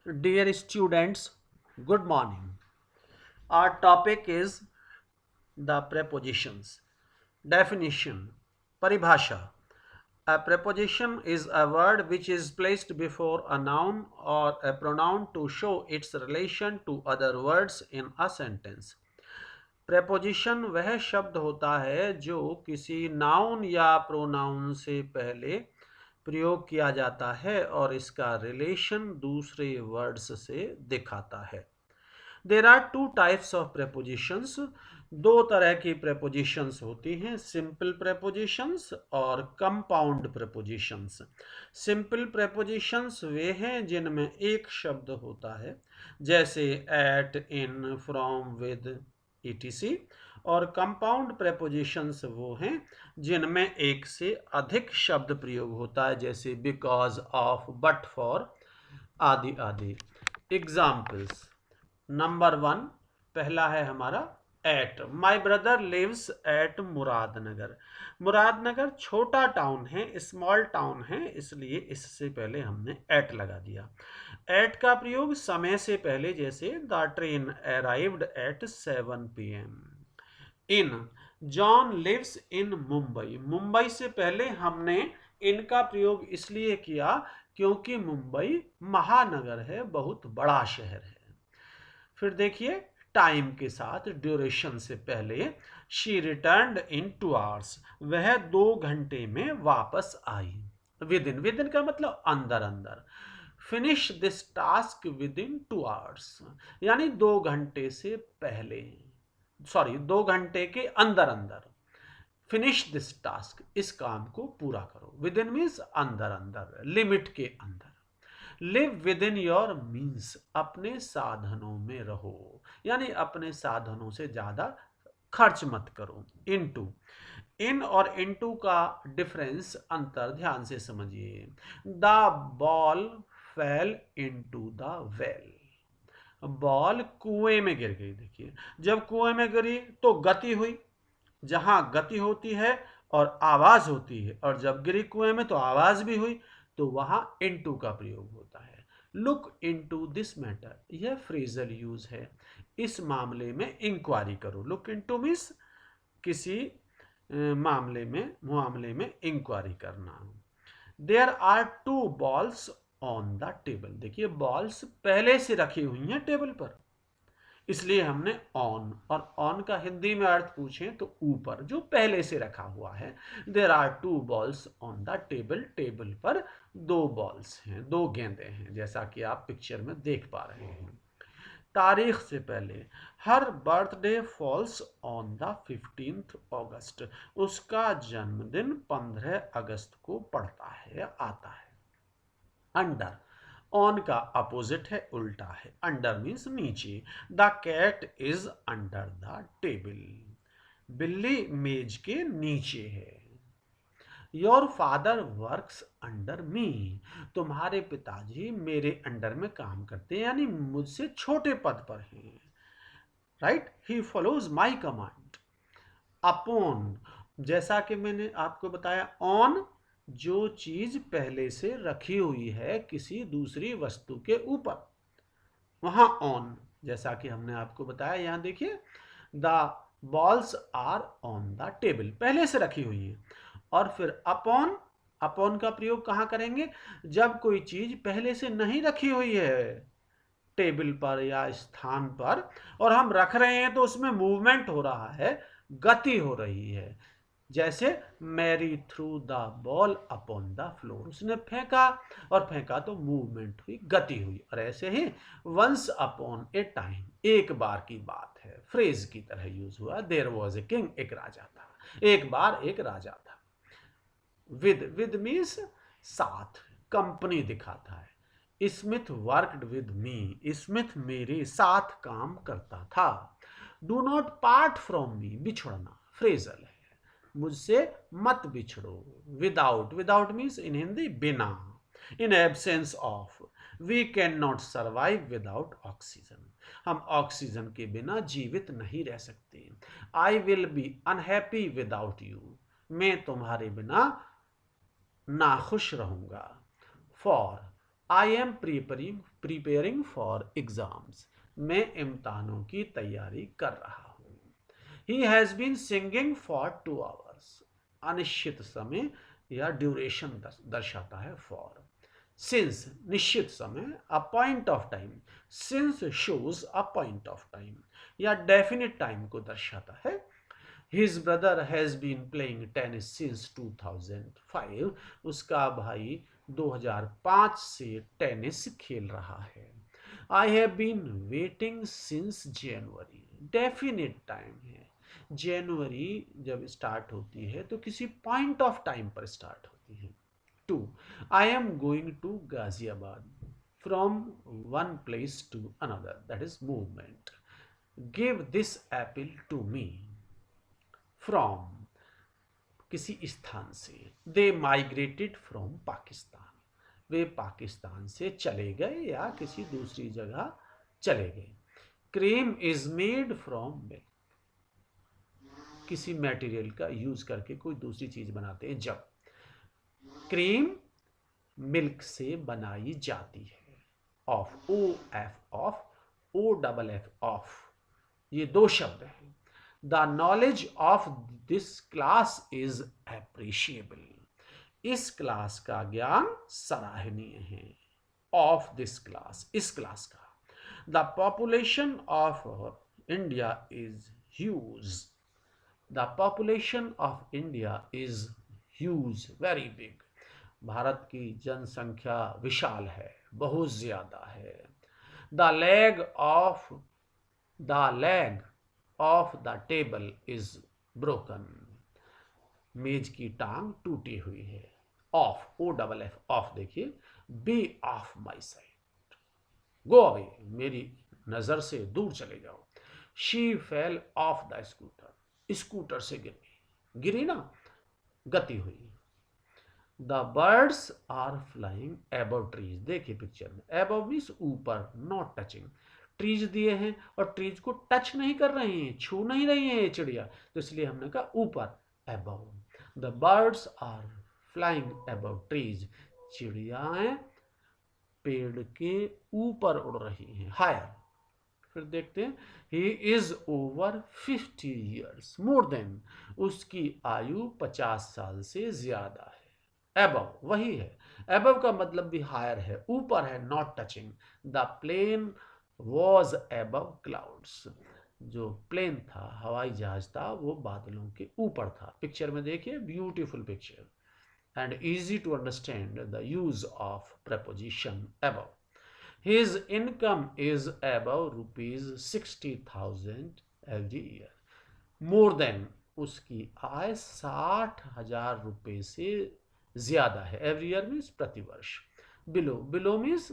Dear students, good morning. Our topic is the prepositions. Definition. Paribhasha. A preposition is a word which is placed before a noun or a pronoun to show its relation to other words in a sentence. Preposition वह शब्द होता है जो किसी noun या pronoun से पहले प्रयोग किया जाता है और इसका रिलेशन दूसरे वर्ड्स से दिखाता है। There are two types of prepositions. दो तरह की प्रेपोजिशंस होती हैं, सिंपल प्रेपोजिशंस और कंपाउंड प्रेपोजिशंस। सिंपल प्रेपोजिशंस वे हैं जिनमें एक शब्द होता है, जैसे at, in, from, with, etc। और कंपाउंड प्रेपोजिशंस वो हैं जिनमें एक से अधिक शब्द प्रयोग होता है, जैसे बिकॉज ऑफ, बट फॉर, आदि आदि। एग्जाम्पल्स। नंबर 1 पहला है हमारा at. My brother lives at Muradnagar. Muradnagar छोटा टाउन है, स्मॉल टाउन है, इसलिए इससे पहले हमने एट लगा दिया। एट का प्रयोग समय से पहले, जैसे the train arrived at 7 PM। In, John lives in Mumbai. Mumbai से पहले हमने इनका प्रयोग इसलिए किया क्योंकि मुंबई महानगर है, बहुत बड़ा शहर है। फिर देखिए टाइम के साथ, ड्यूरेशन से पहले, शी रिटर्न्ड इन 2 hours। वह 2 घंटे में वापस आई। विद इन का मतलब अंदर अंदर। Finish this task with in 2 hours, यानी 2 घंटे से पहले, सॉरी 2 घंटे के अंदर अंदर। फिनिश दिस टास्क, इस काम को पूरा करो। विद इन मीन्स अंदर अंदर, लिमिट के अंदर। Live with in your means, अपने साधनों में रहो, यानी अपने साधनों से ज्यादा खर्च मत करो। इनटू, इन और इनटू का डिफरेंस, अंतर ध्यान से समझिए। The ball fail into the well. Ball कुएं में गिर गई। देखिए जब कुएं में गिरी तो गति हुई, जहां गति होती है और आवाज होती है, और जब गिरी कुएं में तो आवाज भी हुई, तो वहां इनटू का प्रयोग होता है। लुक इनटू दिस मैटर, यह फ्रेजल यूज है। इस मामले में इंक्वायरी करो। लुक इनटू मीन्स किसी मामले में इंक्वायरी करना। There are 2 balls on the table. देखिए बॉल्स पहले से रखी हुई हैं टेबल पर, इसलिए हमने ऑन, और ऑन का हिंदी में अर्थ पूछें तो ऊपर, जो पहले से रखा हुआ है। There are 2 balls on the table. Table पर 2 बॉल्स हैं, 2 गेंदें हैं, जैसा कि आप पिक्चर में देख पा रहे हैं। तारीख से पहले, हर birthday falls on the 15th August. उसका जन्मदिन 15 अगस्त को पड़ता है, आता है। अंडर, ऑन का अपोजिट है, उल्टा है। अंडर मीन्स नीचे। The cat is under the table. बिल्ली मेज के नीचे है। Your father works under me. तुम्हारे पिताजी मेरे अंडर में काम करते हैं, यानी मुझसे छोटे पद पर हैं। Right, he follows my command. Upon, जैसा कि मैंने आपको बताया, ऑन जो चीज पहले से रखी हुई है किसी दूसरी वस्तु के ऊपर, वहां ऑन, जैसा कि हमने आपको बताया। यहां देखिए the balls are on the table, पहले से रखी हुई है। और फिर अपॉन, अपॉन का प्रयोग कहां करेंगे? जब कोई चीज पहले से नहीं रखी हुई है टेबल पर या स्थान पर, और हम रख रहे हैं तो उसमें मूवमेंट हो रहा है, गति हो रही है। जैसे Mary threw the ball upon the floor, उसने फेंका, और फेंका तो मूवमेंट हुई, गति हुई। और ऐसे ही वंस अपॉन ए टाइम, एक बार की बात है, फ्रेज की तरह यूज हुआ। देयर वॉज ए किंग, एक राजा था, एक बार एक राजा था। विद मीन्स साथ, कंपनी दिखाता है। Smith worked with me, Smith मेरे साथ काम करता था। Do not part from me, बिछड़ना फ्रेजल है, मुझसे मत बिछड़ो। Without, without means in Hindi बिना। In absence of, we can not survive without oxygen, हम ऑक्सीजन के बिना जीवित नहीं रह सकते। I will be unhappy without you, मैं तुम्हारे बिना नाखुश रहूंगा। For, I am preparing for exams, मैं इम्तहानों की तैयारी कर रहा हूँ। He has been singing for 2 hours, अनिश्चित समय या ड्यूरेशन दर्शाता है फॉर। सिंस निश्चित समय, a point of time, since shows a point of time या डेफिनेट टाइम को दर्शाता है। His brother has been playing tennis since 2005, उसका भाई 2005 से टेनिस खेल रहा है। I have been waiting since January, definite time है। जनवरी जब स्टार्ट होती है तो किसी पॉइंट ऑफ टाइम पर स्टार्ट होती है। 2. I am going to Ghaziabad from one place to another, that is movement. Give this apple to me from किसी स्थान से। They migrated from Pakistan, वे पाकिस्तान से चले गए या किसी दूसरी जगह चले गए। Cream is made from milk, किसी मटेरियल का यूज करके कोई दूसरी चीज बनाते हैं जब। क्रीम मिल्क से बनाई जाती है। Of, O F of, O double F off, ये दो शब्द हैं। The knowledge of this class is appreciable, इस क्लास का ज्ञान सराहनीय है। ऑफ दिस क्लास, इस क्लास का। The population of India is huge, the population of India is huge, very big, भारत की जनसंख्या विशाल है, बहुत ज्यादा है। The leg of, the leg of the table is broken, मेज की टांग टूटी हुई है। Of, O double F off, देखिए, be off my sight, go away, मेरी नजर से दूर चले जाओ। She fell off the scooter, scooter से गिरी, गिरी ना, गति हुई। The birds are flying above trees, देखिए पिक्चर में, अबव मीन्स ऊपर, नॉट टचिंग, ट्रीज दिए हैं और ट्रीज को टच नहीं कर रहे हैं, छू नहीं रही है ये चिड़िया, तो इसलिए हमने कहा ऊपर, above. The birds are flying above trees, चिड़ियाएं पेड़ के ऊपर उड़ रही हैं, हायर। फिर देखते हैं, he is over 50 years, more than, उसकी आयु 50 साल से ज्यादा है। एबव वही है, एबव का मतलब भी हायर है, ऊपर है, not touching. The plane was above clouds, जो प्लेन था, हवाई जहाज था, वो बादलों के ऊपर था। पिक्चर में देखिए, beautiful picture and easy to understand the use of preposition above. His income is above rupees 60,000 every year. More than, उसकी आय 60,000 रुपए से ज्यादा है। एवरी ईयर मीन्स प्रतिवर्ष। बिलो, बिलो मीन्स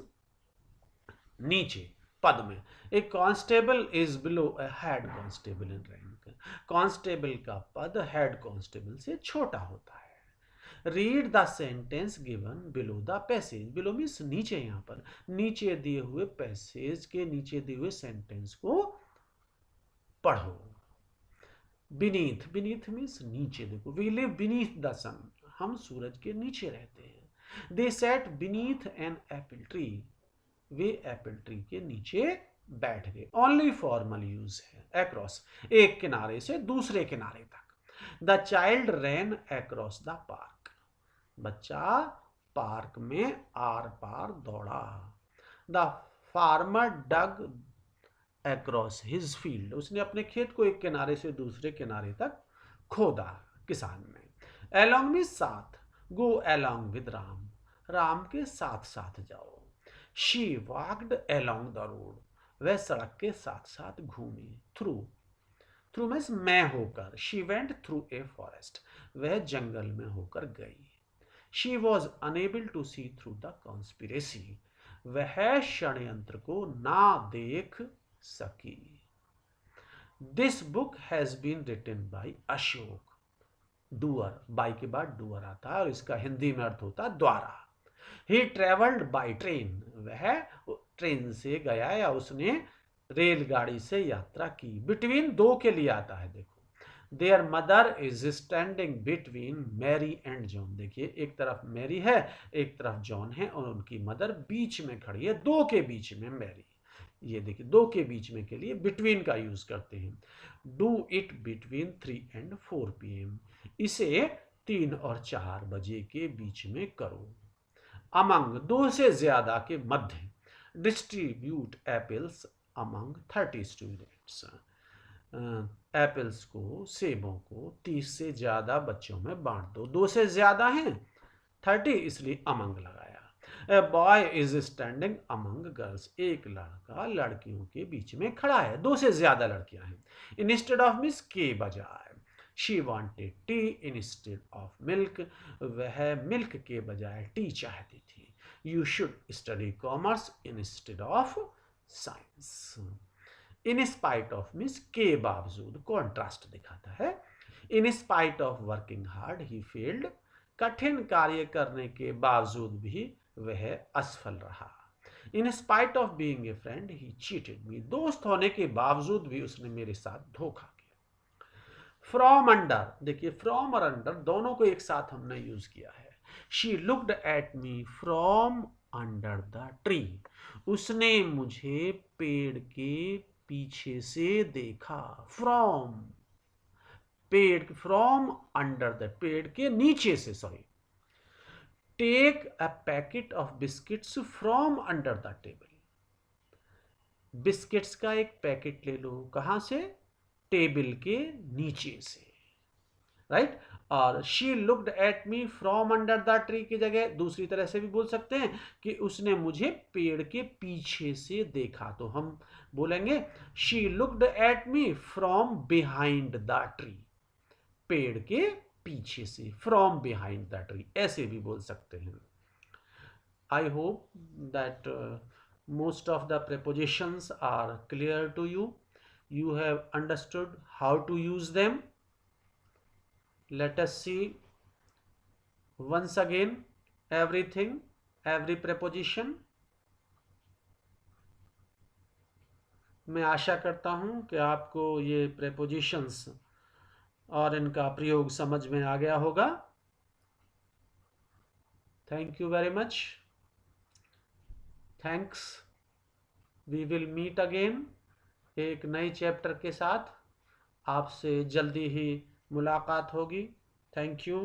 नीचे, पद में। A constable is below a head constable in rank, constable का पद हेड कांस्टेबल से छोटा होता है। Read the sentence given below the passage, below means नीचे, यहाँ पर नीचे दिए हुए पैसेज के नीचे दिए हुए सेंटेंस को पढ़ो। बीनीथ, बीनीथ मीन्स नीचे, देखो, we live beneath the sun, हम सूरज के नीचे रहते हैं। They sat beneath an apple tree, वे एप्पल ट्री के नीचे बैठ गए। ओनली फॉर्मल यूज है, अक्रॉस, एक किनारे से दूसरे किनारे तक। The child ran across the park, बच्चा पार्क में आर पार दौड़ा। The farmer dug across his field, उसने अपने खेत को एक किनारे से दूसरे किनारे तक खोदा, किसान ने। एलोंग में साथ, गो एलोंग विद राम, राम के साथ साथ जाओ। She walked along the road, वह सड़क के साथ साथ घूमी। थ्रू, थ्रू मीन्स में होकर। She went through a forest, वह जंगल में होकर गई। She was unable to see through the conspiracy, वह षड्यंत्र को ना देख सकी। This book has been written by Ashok, doer, by के बाद डूअर आता है और इसका हिंदी में अर्थ होता है द्वारा। ही ट्रेवल्ड बाई ट्रेन, वह ट्रेन से गया या उसने रेलगाड़ी से यात्रा की। बिटवीन, दो के लिए आता है, देखो। Their mother is standing between Mary and John. देखिए एक तरफ मैरी है, एक तरफ जॉन है, और उनकी मदर बीच में खड़ी है, दो के बीच में मैरी। ये देखिए दो के बीच में के लिए बिटवीन का यूज करते हैं। Do it between 3 and 4 PM। इसे 3 और 4 बजे के बीच में करो। अमंग, दो से ज्यादा के मध्य। Distribute apples among 30 students. Apples को, सेबों को 30 से ज्यादा बच्चों में बांट दो। दो से ज्यादा हैं 30, इसलिए अमंग लगाया। A boy is standing among girls. एक लड़का लड़कियों के बीच में खड़ा है, दो से ज्यादा लड़कियां हैं। इंस्टेड ऑफ मिस के बजाय। She wanted T instead of milk. वह मिल्क के बजाय टी चाहती थी। You should study commerce instead of science. In spite of means के बावजूद, कॉन्ट्रास्ट दिखाता है। In spite of working hard he failed. कठिन कार्य करने के बावजूद भी वह असफल रहा। In spite of being a friend he cheated मी। दोस्त होने के बावजूद भी उसने मेरे साथ धोखा किया। फ्रॉम अंडर, देखिए फ्रॉम और अंडर दोनों को एक साथ हमने यूज किया है। She looked at me from under the tree. उसने मुझे पेड़ के पीछे से देखा। फ्रॉम, पेड़, फ्रॉम अंडर द, पेड़ के नीचे से, sorry. Take a packet of biscuits from under the table. Biscuits का एक पैकेट ले लो, कहां से? टेबल के नीचे से, राइट। और she looked at me from under the tree की जगह दूसरी तरह से भी बोल सकते हैं कि उसने मुझे पेड़ के पीछे से देखा, तो हम बोलेंगे she looked at me from behind the tree. पेड़ के पीछे से, फ्रॉम बिहाइंड द ट्री, ऐसे भी बोल सकते हैं। I hope that most of the prepositions are clear to you. You have understood how to use them. Let us see once again everything, every preposition. मैं आशा करता हूं कि आपको ये prepositions और इनका प्रयोग समझ में आ गया होगा। Thank you very much. Thanks. We will meet again एक नए चैप्टर के साथ। आपसे जल्दी ही मुलाकात होगी। Thank you.